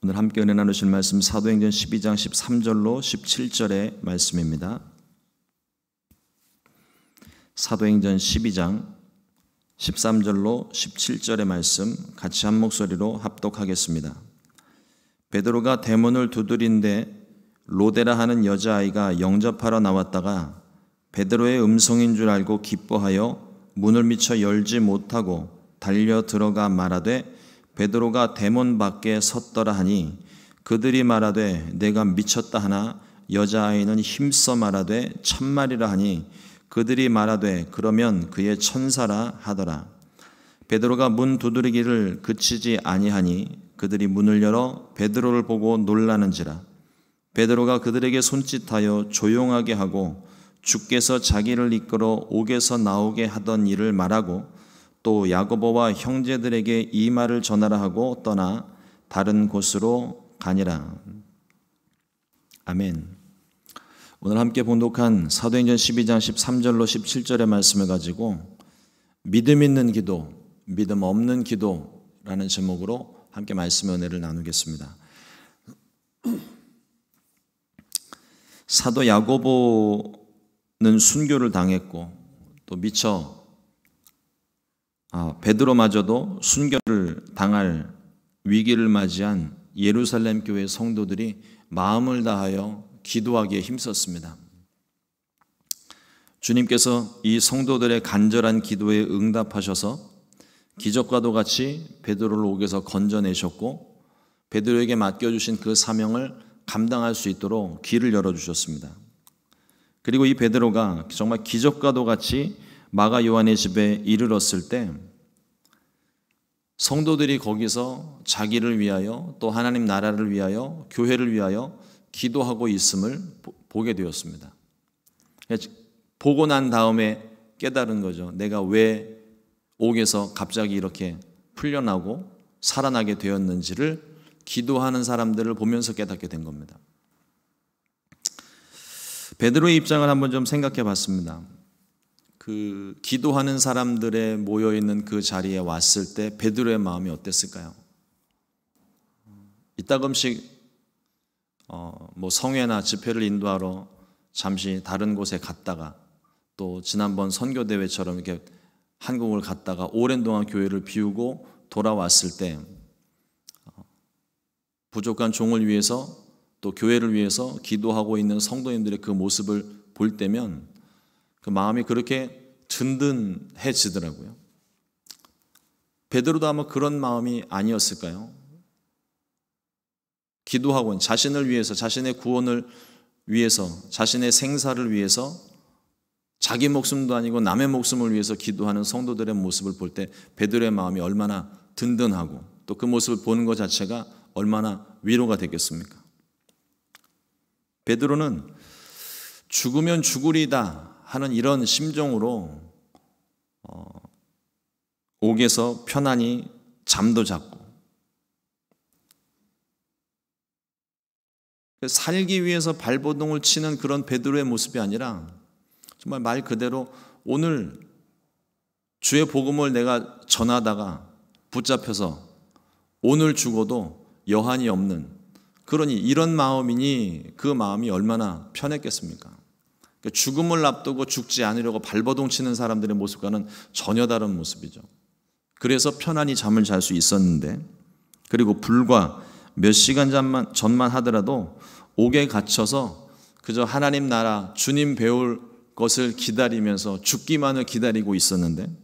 오늘 함께 은혜 나누실 말씀 사도행전 12장 13절로 17절의 말씀입니다. 사도행전 12장 13절로 17절의 말씀 같이 한 목소리로 합독하겠습니다. 베드로가 대문을 두드린데 로데라 하는 여자아이가 영접하러 나왔다가 베드로의 음성인 줄 알고 기뻐하여 문을 미쳐 열지 못하고 달려 들어가 말하되 베드로가 대문 밖에 섰더라 하니 그들이 말하되 내가 미쳤다 하나 여자아이는 힘써 말하되 참말이라 하니 그들이 말하되 그러면 그의 천사라 하더라. 베드로가 문 두드리기를 그치지 아니하니 그들이 문을 열어 베드로를 보고 놀라는지라. 베드로가 그들에게 손짓하여 조용하게 하고 주께서 자기를 이끌어 옥에서 나오게 하던 일을 말하고 또 야고보와 형제들에게 이 말을 전하라 하고 떠나 다른 곳으로 가니라. 아멘. 오늘 함께 봉독한 사도행전 12장 13절로 17절의 말씀을 가지고 믿음 있는 기도, 믿음 없는 기도라는 제목으로 함께 말씀의 은혜를 나누겠습니다. 사도 야고보는 순교를 당했고 또 미처 베드로마저도 순교를 당할 위기를 맞이한 예루살렘 교회 성도들이 마음을 다하여 기도하기에 힘썼습니다. 주님께서 이 성도들의 간절한 기도에 응답하셔서 기적과도 같이 베드로를 옥에서 건져내셨고 베드로에게 맡겨주신 그 사명을 감당할 수 있도록 길을 열어주셨습니다. 그리고 이 베드로가 정말 기적과도 같이 마가 요한의 집에 이르렀을 때 성도들이 거기서 자기를 위하여 또 하나님 나라를 위하여 교회를 위하여 기도하고 있음을 보게 되었습니다. 보고 난 다음에 깨달은 거죠. 내가 왜 옥에서 갑자기 이렇게 풀려나고 살아나게 되었는지를 기도하는 사람들을 보면서 깨닫게 된 겁니다. 베드로의 입장을 한번 좀 생각해 봤습니다. 그 기도하는 사람들의 모여있는 그 자리에 왔을 때 베드로의 마음이 어땠을까요? 이따금씩 성회나 집회를 인도하러 잠시 다른 곳에 갔다가 또 지난번 선교대회처럼 이렇게 한국을 갔다가 오랜 동안 교회를 비우고 돌아왔을 때 부족한 종을 위해서 또 교회를 위해서 기도하고 있는 성도님들의 그 모습을 볼 때면 그 마음이 그렇게 든든해지더라고요. 베드로도 아마 그런 마음이 아니었을까요? 기도하고 자신을 위해서, 자신의 구원을 위해서, 자신의 생사를 위해서 자기 목숨도 아니고 남의 목숨을 위해서 기도하는 성도들의 모습을 볼 때 베드로의 마음이 얼마나 든든하고 또 그 모습을 보는 것 자체가 얼마나 위로가 되겠습니까? 베드로는 죽으면 죽으리다 하는 이런 심정으로 옥에서 편안히 잠도 잤고 살기 위해서 발버둥을 치는 그런 베드로의 모습이 아니라 정말 말 그대로 오늘 주의 복음을 내가 전하다가 붙잡혀서 오늘 죽어도 여한이 없는 그러니 이런 마음이니 그 마음이 얼마나 편했겠습니까? 죽음을 앞두고 죽지 않으려고 발버둥 치는 사람들의 모습과는 전혀 다른 모습이죠. 그래서 편안히 잠을 잘 수 있었는데 그리고 불과 몇 시간 전만 하더라도 옥에 갇혀서 그저 하나님 나라 주님 배울 것을 기다리면서 죽기만을 기다리고 있었는데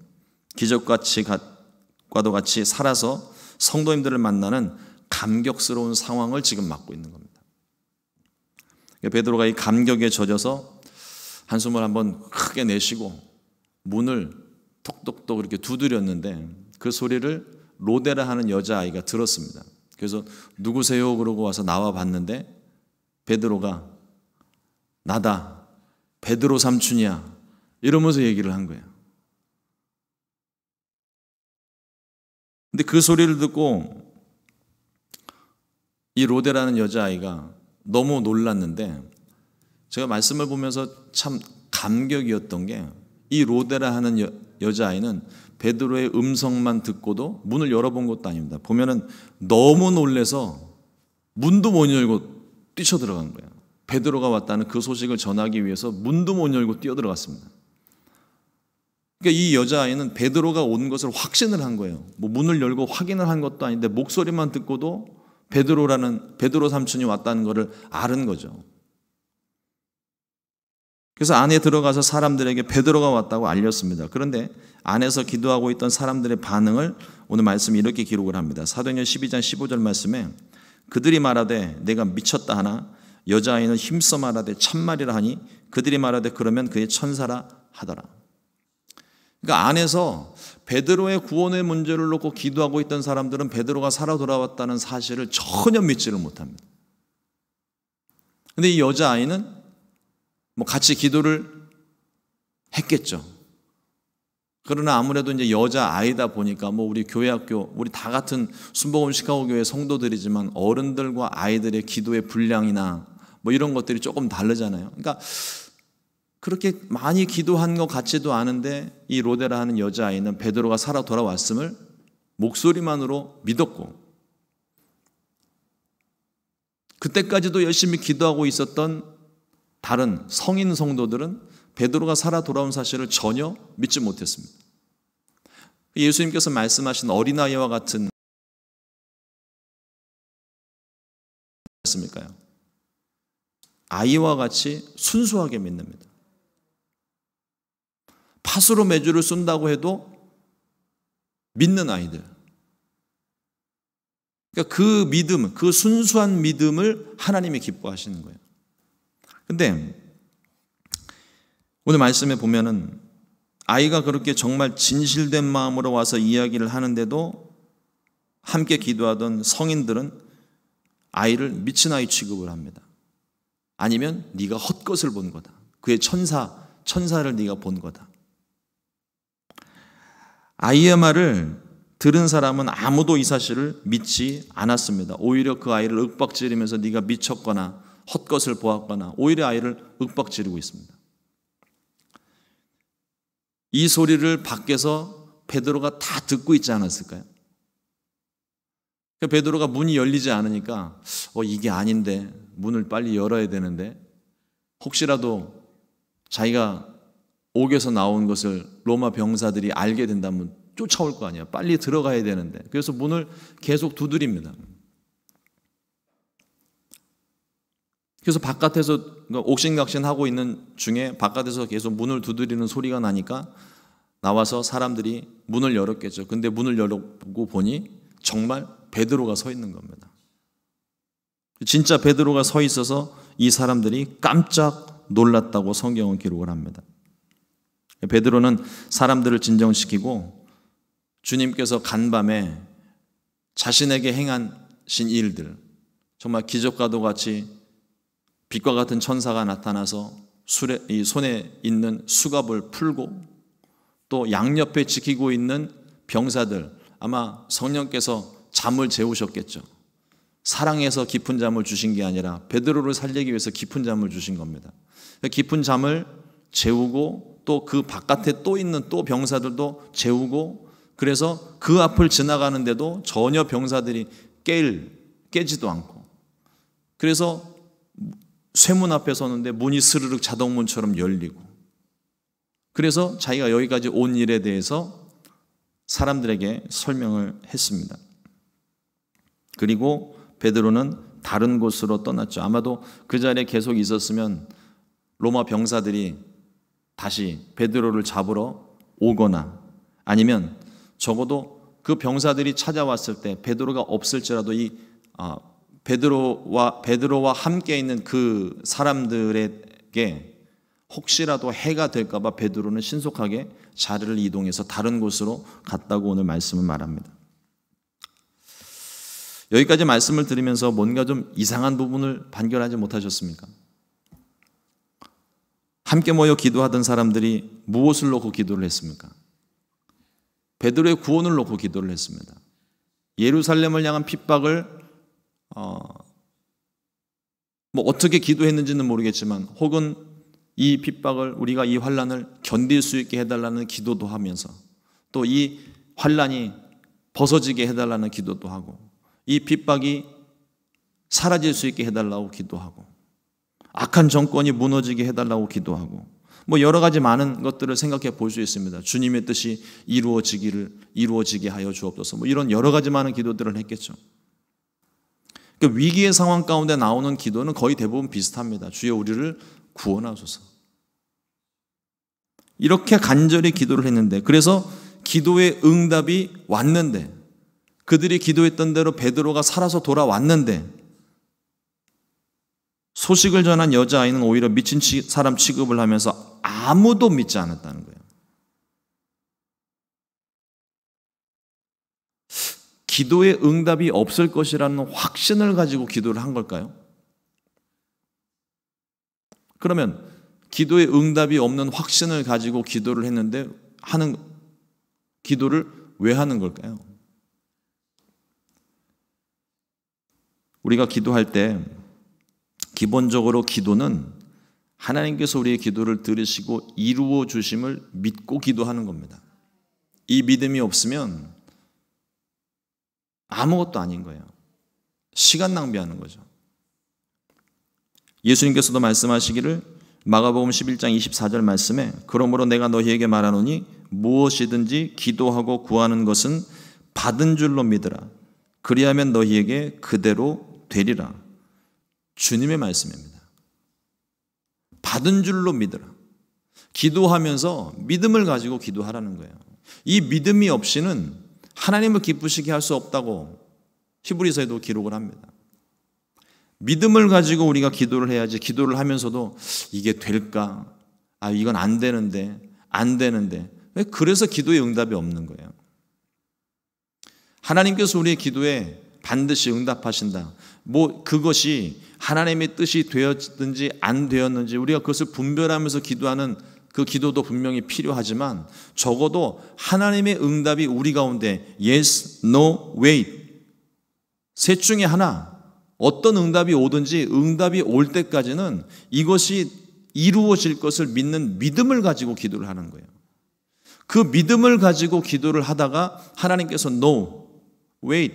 기적과도 같이 살아서 성도님들을 만나는 감격스러운 상황을 지금 맞고 있는 겁니다. 베드로가 이 감격에 젖어서 한숨을 한번 크게 내쉬고 문을 톡톡톡 이렇게 두드렸는데 그 소리를 로데라 하는 여자아이가 들었습니다. 그래서 누구세요? 그러고 와서 나와 봤는데 베드로가 나다. 베드로 삼촌이야. 이러면서 얘기를 한 거예요. 근데 그 소리를 듣고 이 로데라는 여자아이가 너무 놀랐는데 제가 말씀을 보면서 참 감격이었던 게 이 로데라 하는 여자아이는 베드로의 음성만 듣고도 문을 열어본 것도 아닙니다. 보면은 너무 놀래서 문도 못 열고 뛰쳐들어간 거예요. 베드로가 왔다는 그 소식을 전하기 위해서 문도 못 열고 뛰어들어갔습니다. 그러니까 이 여자아이는 베드로가 온 것을 확신을 한 거예요. 뭐 문을 열고 확인을 한 것도 아닌데 목소리만 듣고도 베드로 삼촌이 왔다는 것을 아는 거죠. 그래서 안에 들어가서 사람들에게 베드로가 왔다고 알렸습니다. 그런데 안에서 기도하고 있던 사람들의 반응을 오늘 말씀이 이렇게 기록을 합니다. 사도행전 12장 15절 말씀에 그들이 말하되 내가 미쳤다 하나 여자아이는 힘써 말하되 참말이라 하니 그들이 말하되 그러면 그의 천사라 하더라. 그러니까 안에서 베드로의 구원의 문제를 놓고 기도하고 있던 사람들은 베드로가 살아 돌아왔다는 사실을 전혀 믿지를 못합니다. 그런데 이 여자아이는 뭐 같이 기도를 했겠죠. 그러나 아무래도 이제 여자아이다 보니까 뭐 우리 교회학교, 우리 다 같은 순복음 시카고 교회 성도들이지만 어른들과 아이들의 기도의 분량이나 뭐 이런 것들이 조금 다르잖아요. 그러니까 그렇게 많이 기도한 것 같지도 않은데 이 로데라 하는 여자아이는 베드로가 살아 돌아왔음을 목소리만으로 믿었고 그때까지도 열심히 기도하고 있었던 다른 성인 성도들은 베드로가 살아 돌아온 사실을 전혀 믿지 못했습니다. 예수님께서 말씀하신 어린아이와 같은 말씀일까요? 아이와 같이 순수하게 믿습니다. 팥으로 메주를 쏜다고 해도 믿는 아이들. 그러니까 그 믿음, 그 순수한 믿음을 하나님이 기뻐하시는 거예요. 근데 오늘 말씀에 보면은 아이가 그렇게 정말 진실된 마음으로 와서 이야기를 하는데도 함께 기도하던 성인들은 아이를 미친 아이 취급을 합니다. 아니면 네가 헛것을 본 거다. 그의 천사를 네가 본 거다. 아이의 말을 들은 사람은 아무도 이 사실을 믿지 않았습니다. 오히려 그 아이를 윽박지르면서 네가 미쳤거나 헛것을 보았거나 오히려 아이를 윽박지르고 있습니다. 이 소리를 밖에서 베드로가 다 듣고 있지 않았을까요? 베드로가 문이 열리지 않으니까 이게 아닌데 문을 빨리 열어야 되는데 혹시라도 자기가 옥에서 나온 것을 로마 병사들이 알게 된다면 쫓아올 거 아니야. 빨리 들어가야 되는데 그래서 문을 계속 두드립니다. 그래서 바깥에서 옥신각신하고 있는 중에 바깥에서 계속 문을 두드리는 소리가 나니까 나와서 사람들이 문을 열었겠죠. 근데 문을 열고 보니 정말 베드로가 서 있는 겁니다. 진짜 베드로가 서 있어서 이 사람들이 깜짝 놀랐다고 성경은 기록을 합니다. 베드로는 사람들을 진정시키고 주님께서 간밤에 자신에게 행하신 일들, 정말 기적과도 같이 빛과 같은 천사가 나타나서 이 손에 있는 수갑을 풀고 또 양옆에 지키고 있는 병사들, 아마 성령께서 잠을 재우셨겠죠. 사랑해서 깊은 잠을 주신 게 아니라 베드로를 살리기 위해서 깊은 잠을 주신 겁니다. 깊은 잠을 재우고 또 그 바깥에 또 있는 또 병사들도 재우고 그래서 그 앞을 지나가는데도 전혀 병사들이 깨지도 않고 그래서 쇠문 앞에 서는데 문이 스르륵 자동문처럼 열리고 그래서 자기가 여기까지 온 일에 대해서 사람들에게 설명을 했습니다. 그리고 베드로는 다른 곳으로 떠났죠. 아마도 그 자리에 계속 있었으면 로마 병사들이 다시 베드로를 잡으러 오거나 아니면 적어도 그 병사들이 찾아왔을 때 베드로가 없을지라도 이 베드로와 함께 있는 그 사람들에게 혹시라도 해가 될까 봐 베드로는 신속하게 자리를 이동해서 다른 곳으로 갔다고 오늘 말씀은 말합니다. 여기까지 말씀을 들으면서 뭔가 좀 이상한 부분을 발견하지 못하셨습니까? 함께 모여 기도하던 사람들이 무엇을 놓고 기도를 했습니까? 베드로의 구원을 놓고 기도를 했습니다. 예루살렘을 향한 핍박을 어떻게 기도했는지는 모르겠지만 혹은 이 핍박을 우리가 이 환난을 견딜 수 있게 해달라는 기도도 하면서 또 이 환난이 벗어지게 해달라는 기도도 하고 이 핍박이 사라질 수 있게 해달라고 기도하고, 악한 정권이 무너지게 해달라고 기도하고, 뭐 여러 가지 많은 것들을 생각해 볼 수 있습니다. 주님의 뜻이 이루어지게 하여 주옵소서. 뭐 이런 여러 가지 많은 기도들을 했겠죠. 그 위기의 상황 가운데 나오는 기도는 거의 대부분 비슷합니다. 주여 우리를 구원하소서. 이렇게 간절히 기도를 했는데, 그래서 기도의 응답이 왔는데, 그들이 기도했던 대로 베드로가 살아서 돌아왔는데, 소식을 전한 여자아이는 오히려 미친 사람 취급을 하면서 아무도 믿지 않았다는 거예요. 기도의 응답이 없을 것이라는 확신을 가지고 기도를 한 걸까요? 그러면 기도의 응답이 없는 확신을 가지고 기도를 했는데 기도를 왜 하는 걸까요? 우리가 기도할 때 기본적으로 기도는 하나님께서 우리의 기도를 들으시고 이루어 주심을 믿고 기도하는 겁니다. 이 믿음이 없으면 아무것도 아닌 거예요. 시간 낭비하는 거죠. 예수님께서도 말씀하시기를 마가복음 11장 24절 말씀에 그러므로 내가 너희에게 말하노니 무엇이든지 기도하고 구하는 것은 받은 줄로 믿으라. 그리하면 너희에게 그대로 되리라. 주님의 말씀입니다. 받은 줄로 믿으라. 기도하면서 믿음을 가지고 기도하라는 거예요. 이 믿음이 없이는 하나님을 기쁘시게 할 수 없다고 히브리서에도 기록을 합니다. 믿음을 가지고 우리가 기도를 해야지, 기도를 하면서도 이게 될까? 이건 안 되는데. 그래서 기도의 응답이 없는 거예요. 하나님께서 우리의 기도에 반드시 응답하신다. 그것이 하나님의 뜻이 되었든지 안 되었는지 우리가 그것을 분별하면서 기도하는 그 기도도 분명히 필요하지만, 적어도 하나님의 응답이 우리 가운데 yes, no, wait 셋 중에 하나, 어떤 응답이 오든지 응답이 올 때까지는 이것이 이루어질 것을 믿는 믿음을 가지고 기도를 하는 거예요. 그 믿음을 가지고 기도를 하다가 하나님께서 no, wait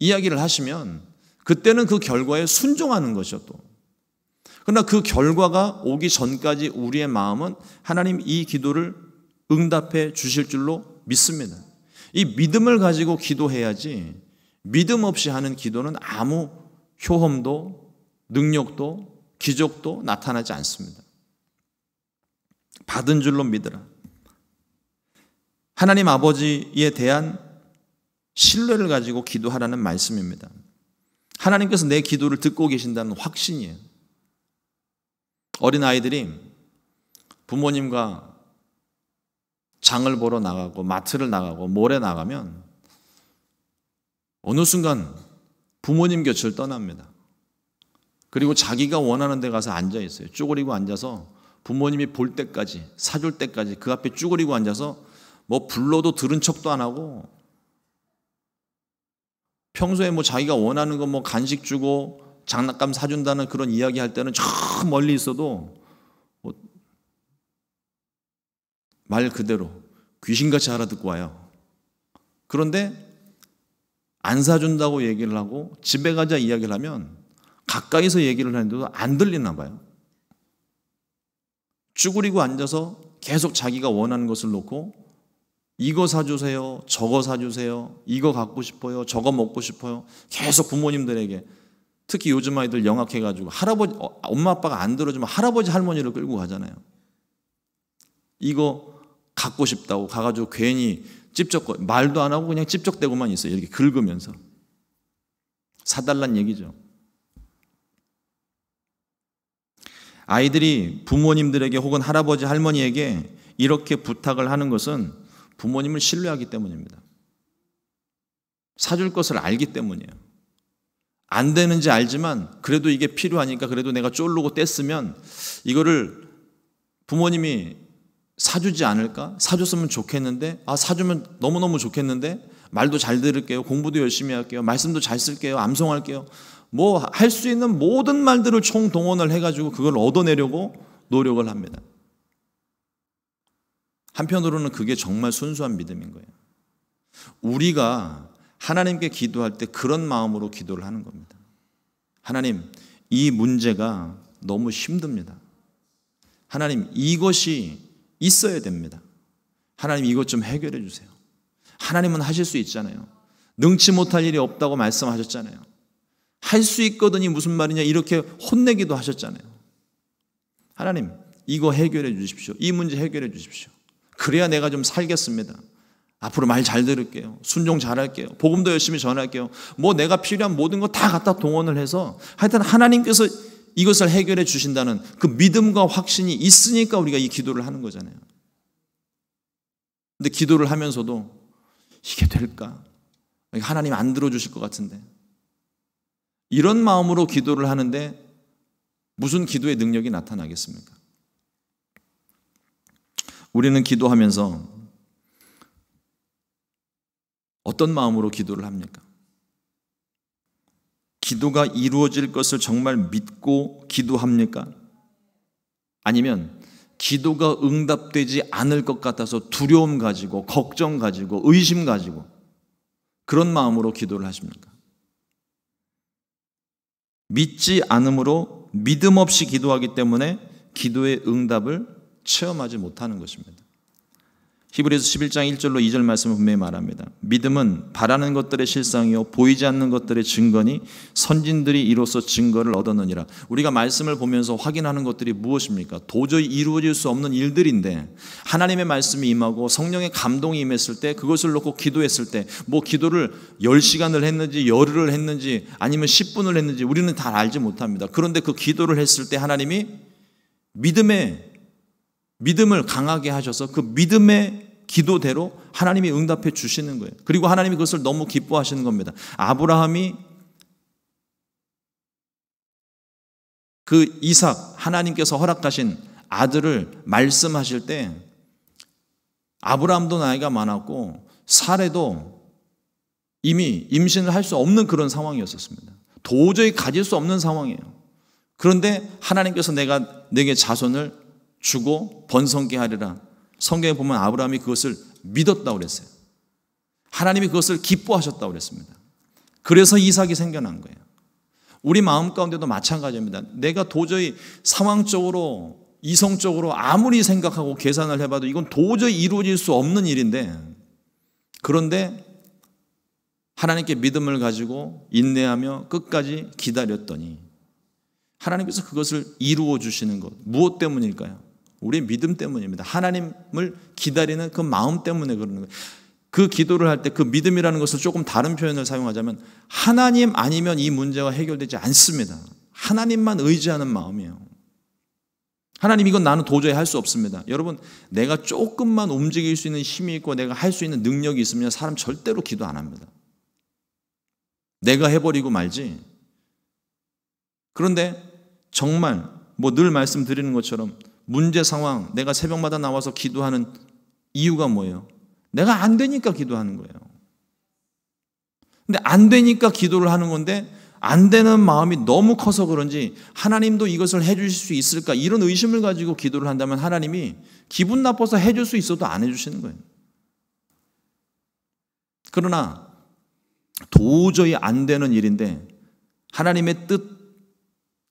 이야기를 하시면 그때는 그 결과에 순종하는 것이죠. 또 그러나 그 결과가 오기 전까지 우리의 마음은 하나님 이 기도를 응답해 주실 줄로 믿습니다. 이 믿음을 가지고 기도해야지, 믿음 없이 하는 기도는 아무 효험도 능력도 기적도 나타나지 않습니다. 받은 줄로 믿으라. 하나님 아버지에 대한 신뢰를 가지고 기도하라는 말씀입니다. 하나님께서 내 기도를 듣고 계신다는 확신이에요. 어린아이들이 부모님과 장을 보러 나가고 마트를 나가고 몰에 나가면 어느 순간 부모님 곁을 떠납니다. 그리고 자기가 원하는 데 가서 앉아 있어요. 쭈그리고 앉아서 부모님이 볼 때까지, 사줄 때까지 그 앞에 쭈그리고 앉아서 뭐 불러도 들은 척도 안 하고, 평소에 자기가 원하는 거 간식 주고 장난감 사준다는 그런 이야기 할 때는 저 멀리 있어도 말 그대로 귀신같이 알아듣고 와요. 그런데 안 사준다고 얘기를 하고 집에 가자 이야기를 하면 가까이서 얘기를 하는데도 안 들리나 봐요. 쭈그리고 앉아서 계속 자기가 원하는 것을 놓고 이거 사주세요, 저거 사주세요, 이거 갖고 싶어요, 저거 먹고 싶어요. 계속 부모님들에게, 특히 요즘 아이들 영악해가지고 엄마 아빠가 안 들어주면 할아버지 할머니를 끌고 가잖아요. 이거 갖고 싶다고 가가지고 괜히 말도 안 하고 그냥 찝쩍대고만 있어요. 이렇게 긁으면서 사달란 얘기죠. 아이들이 부모님들에게 혹은 할아버지 할머니에게 이렇게 부탁을 하는 것은 부모님을 신뢰하기 때문입니다. 사줄 것을 알기 때문이에요. 안 되는지 알지만 그래도 이게 필요하니까 그래도 내가 쫄르고 뗐으면 이거를 부모님이 사주지 않을까? 사줬으면 좋겠는데, 사주면 너무너무 좋겠는데, 말도 잘 들을게요, 공부도 열심히 할게요, 말씀도 잘 쓸게요, 암송할게요, 할 수 있는 모든 말들을 총동원을 해가지고 그걸 얻어내려고 노력을 합니다. 한편으로는 그게 정말 순수한 믿음인 거예요. 우리가 하나님께 기도할 때 그런 마음으로 기도를 하는 겁니다. 하나님, 이 문제가 너무 힘듭니다. 하나님, 이것이 있어야 됩니다. 하나님, 이것 좀 해결해 주세요. 하나님은 하실 수 있잖아요. 능치 못할 일이 없다고 말씀하셨잖아요. 할 수 있거든이 무슨 말이냐 이렇게 혼내기도 하셨잖아요. 하나님, 이거 해결해 주십시오. 이 문제 해결해 주십시오. 그래야 내가 좀 살겠습니다. 앞으로 말 잘 들을게요. 순종 잘할게요. 복음도 열심히 전할게요. 뭐 내가 필요한 모든 거 다 갖다 동원을 해서 하여튼 하나님께서 이것을 해결해 주신다는 그 믿음과 확신이 있으니까 우리가 이 기도를 하는 거잖아요. 근데 기도를 하면서도 이게 될까? 하나님 안 들어주실 것 같은데. 이런 마음으로 기도를 하는데 무슨 기도의 능력이 나타나겠습니까? 우리는 기도하면서 어떤 마음으로 기도를 합니까? 기도가 이루어질 것을 정말 믿고 기도합니까? 아니면 기도가 응답되지 않을 것 같아서 두려움 가지고 걱정 가지고 의심 가지고 그런 마음으로 기도를 하십니까? 믿지 않음으로 믿음 없이 기도하기 때문에 기도의 응답을 체험하지 못하는 것입니다. 히브리서 11장 1절로 2절 말씀을 분명히 말합니다. 믿음은 바라는 것들의 실상이요 보이지 않는 것들의 증거니 선진들이 이로써 증거를 얻었느니라. 우리가 말씀을 보면서 확인하는 것들이 무엇입니까? 도저히 이루어질 수 없는 일들인데 하나님의 말씀이 임하고 성령의 감동이 임했을 때 그것을 놓고 기도했을 때 뭐 기도를 10시간을 했는지 열흘을 했는지 아니면 10분을 했는지 우리는 다 알지 못합니다. 그런데 그 기도를 했을 때 하나님이 믿음을 강하게 하셔서 그 믿음의 기도대로 하나님이 응답해 주시는 거예요. 그리고 하나님이 그것을 너무 기뻐하시는 겁니다. 아브라함이 그 이삭, 하나님께서 허락하신 아들을 말씀하실 때 아브라함도 나이가 많았고 사레도 이미 임신을 할 수 없는 그런 상황이었습니다. 도저히 가질 수 없는 상황이에요. 그런데 하나님께서 내게 자손을 주고 번성케 하리라. 성경에 보면 아브라함이 그것을 믿었다고 그랬어요. 하나님이 그것을 기뻐하셨다고 그랬습니다. 그래서 이삭이 생겨난 거예요. 우리 마음 가운데도 마찬가지입니다. 내가 도저히 상황적으로 이성적으로 아무리 생각하고 계산을 해봐도 이건 도저히 이루어질 수 없는 일인데 그런데 하나님께 믿음을 가지고 인내하며 끝까지 기다렸더니 하나님께서 그것을 이루어 주시는 것 무엇 때문일까요? 우리의 믿음 때문입니다. 하나님을 기다리는 그 마음 때문에 그러는 거예요. 그 기도를 할 때 그 믿음이라는 것을 조금 다른 표현을 사용하자면 하나님 아니면 이 문제가 해결되지 않습니다. 하나님만 의지하는 마음이에요. 하나님 이건 나는 도저히 할 수 없습니다. 여러분 내가 조금만 움직일 수 있는 힘이 있고 내가 할 수 있는 능력이 있으면 사람 절대로 기도 안 합니다. 내가 해버리고 말지. 그런데 정말 뭐 늘 말씀드리는 것처럼 문제 상황 내가 새벽마다 나와서 기도하는 이유가 뭐예요? 내가 안 되니까 기도하는 거예요. 근데 안 되니까 기도를 하는 건데 안 되는 마음이 너무 커서 그런지 하나님도 이것을 해주실 수 있을까 이런 의심을 가지고 기도를 한다면 하나님이 기분 나빠서 해줄 수 있어도 안 해주시는 거예요. 그러나 도저히 안 되는 일인데 하나님의 뜻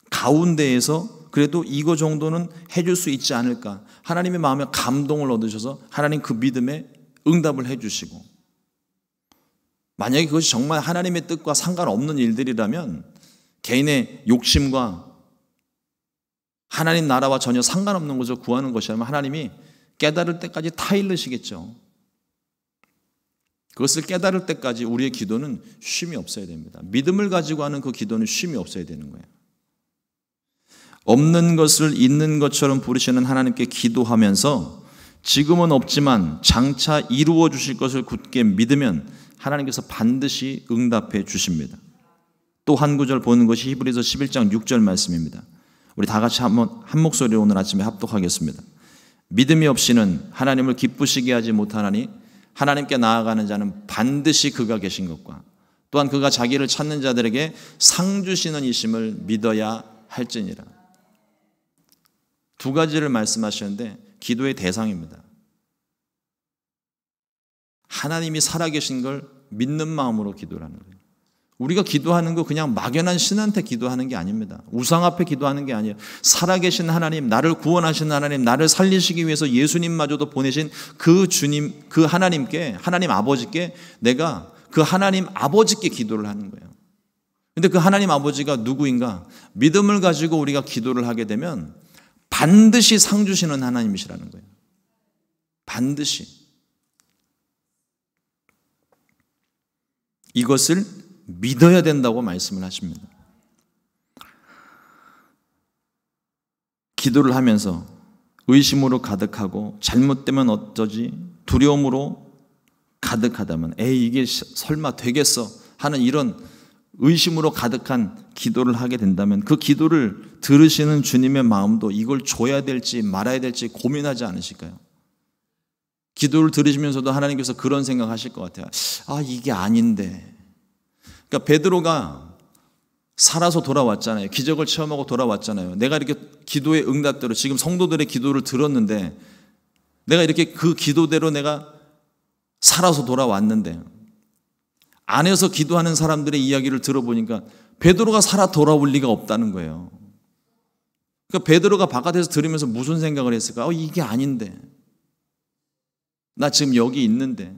가운데에서 그래도 이거 정도는 해줄 수 있지 않을까. 하나님의 마음에 감동을 얻으셔서 하나님 그 믿음에 응답을 해주시고 만약에 그것이 정말 하나님의 뜻과 상관없는 일들이라면 개인의 욕심과 하나님 나라와 전혀 상관없는 것을 구하는 것이라면 하나님이 깨달을 때까지 타일르시겠죠. 그것을 깨달을 때까지 우리의 기도는 쉼이 없어야 됩니다. 믿음을 가지고 하는 그 기도는 쉼이 없어야 되는 거예요. 없는 것을 있는 것처럼 부르시는 하나님께 기도하면서 지금은 없지만 장차 이루어 주실 것을 굳게 믿으면 하나님께서 반드시 응답해 주십니다. 또 한 구절 보는 것이 히브리서 11장 6절 말씀입니다. 우리 다 같이 한 목소리로 오늘 아침에 합독하겠습니다. 믿음이 없이는 하나님을 기쁘시게 하지 못하나니 하나님께 나아가는 자는 반드시 그가 계신 것과 또한 그가 자기를 찾는 자들에게 상 주시는 이심을 믿어야 할지니라. 두 가지를 말씀하시는데 기도의 대상입니다. 하나님이 살아계신 걸 믿는 마음으로 기도를 하는 거예요. 우리가 기도하는 거 그냥 막연한 신한테 기도하는 게 아닙니다. 우상 앞에 기도하는 게 아니에요. 살아계신 하나님, 나를 구원하신 하나님, 나를 살리시기 위해서 예수님마저도 보내신 그 주님, 그 하나님께, 하나님 아버지께 내가 그 하나님 아버지께 기도를 하는 거예요. 근데 그 하나님 아버지가 누구인가? 믿음을 가지고 우리가 기도를 하게 되면 반드시 상 주시는 하나님이시라는 거예요. 반드시. 이것을 믿어야 된다고 말씀을 하십니다. 기도를 하면서 의심으로 가득하고 잘못되면 어쩌지? 두려움으로 가득하다면 에이 이게 설마 되겠어? 하는 이런 의심으로 가득한 기도를 하게 된다면 그 기도를 들으시는 주님의 마음도 이걸 줘야 될지 말아야 될지 고민하지 않으실까요? 기도를 들으시면서도 하나님께서 그런 생각하실 것 같아요. 아 이게 아닌데. 그러니까 베드로가 살아서 돌아왔잖아요. 기적을 체험하고 돌아왔잖아요. 내가 이렇게 기도의 응답대로 지금 성도들의 기도를 들었는데 내가 이렇게 그 기도대로 내가 살아서 돌아왔는데 안에서 기도하는 사람들의 이야기를 들어보니까 베드로가 살아 돌아올 리가 없다는 거예요. 그러니까 베드로가 바깥에서 들으면서 무슨 생각을 했을까? 이게 아닌데. 나 지금 여기 있는데.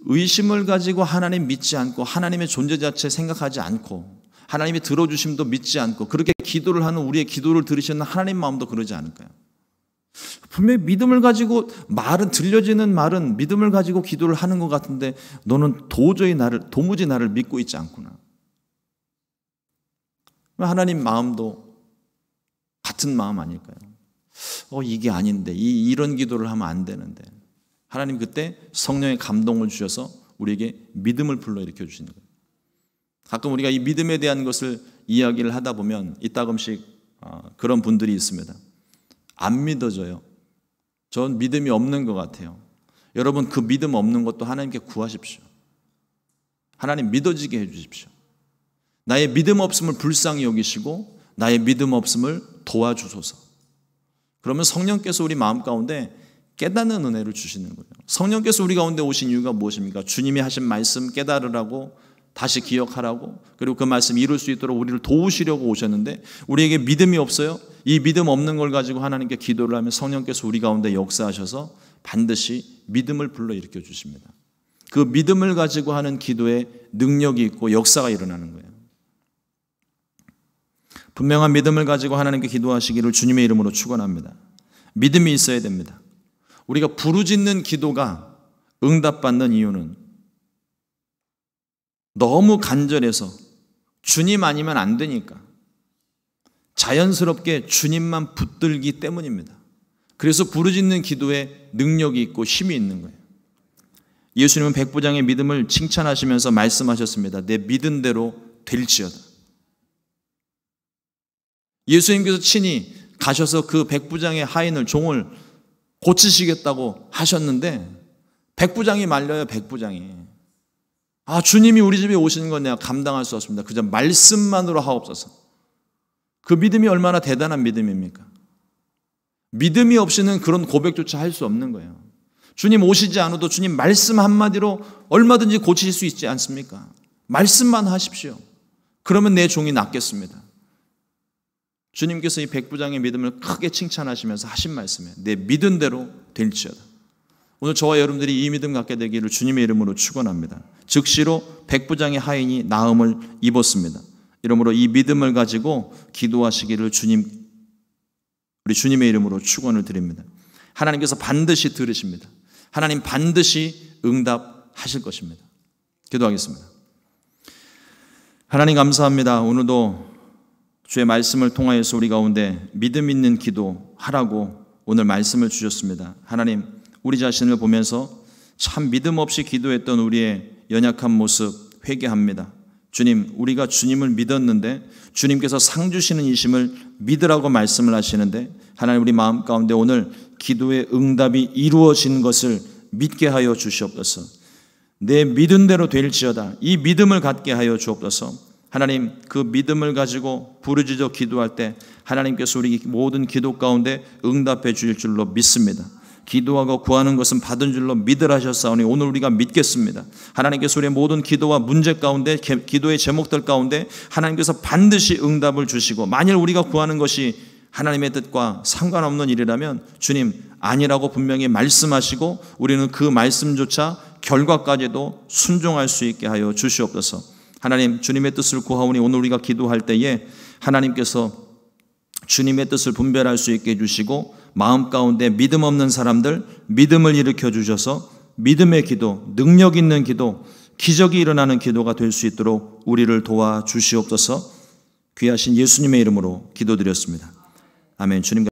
의심을 가지고 하나님 믿지 않고 하나님의 존재 자체 생각하지 않고 하나님의 들어주심도 믿지 않고 그렇게 기도를 하는 우리의 기도를 들으시는 하나님 마음도 그러지 않을까요? 분명히 믿음을 가지고 말은 들려지는 말은 믿음을 가지고 기도를 하는 것 같은데 너는 도무지 나를 믿고 있지 않구나. 하나님 마음도 같은 마음 아닐까요? 이게 아닌데 이런 기도를 하면 안 되는데 하나님 그때 성령의 감동을 주셔서 우리에게 믿음을 불러일으켜 주시는 거예요. 가끔 우리가 이 믿음에 대한 것을 이야기를 하다 보면 이따금씩 그런 분들이 있습니다. 안 믿어져요. 전 믿음이 없는 것 같아요. 여러분 그 믿음 없는 것도 하나님께 구하십시오. 하나님 믿어지게 해주십시오. 나의 믿음 없음을 불쌍히 여기시고 나의 믿음 없음을 도와주소서. 그러면 성령께서 우리 마음 가운데 깨닫는 은혜를 주시는 거예요. 성령께서 우리 가운데 오신 이유가 무엇입니까? 주님이 하신 말씀 깨달으라고 다시 기억하라고 그리고 그 말씀 이룰 수 있도록 우리를 도우시려고 오셨는데 우리에게 믿음이 없어요? 이 믿음 없는 걸 가지고 하나님께 기도를 하면 성령께서 우리 가운데 역사하셔서 반드시 믿음을 불러일으켜 주십니다. 그 믿음을 가지고 하는 기도에 능력이 있고 역사가 일어나는 거예요. 분명한 믿음을 가지고 하나님께 기도하시기를 주님의 이름으로 축원합니다. 믿음이 있어야 됩니다. 우리가 부르짖는 기도가 응답받는 이유는 너무 간절해서 주님 아니면 안 되니까 자연스럽게 주님만 붙들기 때문입니다. 그래서 부르짖는 기도에 능력이 있고 힘이 있는 거예요. 예수님은 백부장의 믿음을 칭찬하시면서 말씀하셨습니다. 내 믿은 대로 될지어다. 예수님께서 친히 가셔서 그 백부장의 하인을 종을 고치시겠다고 하셨는데 백부장이 말려요. 백부장이. 주님이 우리 집에 오시는 건 내가 감당할 수 없습니다. 그저 말씀만으로 하옵소서. 그 믿음이 얼마나 대단한 믿음입니까? 믿음이 없이는 그런 고백조차 할 수 없는 거예요. 주님 오시지 않아도 주님 말씀 한마디로 얼마든지 고치실 수 있지 않습니까? 말씀만 하십시오. 그러면 내 종이 낫겠습니다. 주님께서 이 백부장의 믿음을 크게 칭찬하시면서 하신 말씀이에요. 내 믿은 대로 될지어다. 오늘 저와 여러분들이 이 믿음 갖게 되기를 주님의 이름으로 축원합니다. 즉시로 백부장의 하인이 나음을 입었습니다. 이러므로 이 믿음을 가지고 기도하시기를 우리 주님의 이름으로 축원을 드립니다. 하나님께서 반드시 들으십니다. 하나님 반드시 응답하실 것입니다. 기도하겠습니다. 하나님 감사합니다. 오늘도 주의 말씀을 통하여서 우리 가운데 믿음 있는 기도하라고 오늘 말씀을 주셨습니다. 하나님 우리 자신을 보면서 참 믿음 없이 기도했던 우리의 연약한 모습 회개합니다. 주님 우리가 주님을 믿었는데 주님께서 상 주시는 이심을 믿으라고 말씀을 하시는데 하나님 우리 마음 가운데 오늘 기도의 응답이 이루어진 것을 믿게 하여 주시옵소서. 내 믿은 대로 될지어다. 이 믿음을 갖게 하여 주옵소서. 하나님 그 믿음을 가지고 부르짖어 기도할 때 하나님께서 우리 모든 기도 가운데 응답해 주실 줄로 믿습니다. 기도하고 구하는 것은 받은 줄로 믿으라 하셨사오니 오늘 우리가 믿겠습니다. 하나님께서 우리의 모든 기도와 문제 가운데, 기도의 제목들 가운데 하나님께서 반드시 응답을 주시고, 만일 우리가 구하는 것이 하나님의 뜻과 상관없는 일이라면 주님 아니라고 분명히 말씀하시고 우리는 그 말씀조차 결과까지도 순종할 수 있게 하여 주시옵소서. 하나님, 주님의 뜻을 구하오니 오늘 우리가 기도할 때에 하나님께서 주님의 뜻을 분별할 수 있게 해주시고, 마음 가운데 믿음 없는 사람들 믿음을 일으켜 주셔서 믿음의 기도, 능력 있는 기도, 기적이 일어나는 기도가 될 수 있도록 우리를 도와주시옵소서. 귀하신 예수님의 이름으로 기도드렸습니다. 아멘. 주님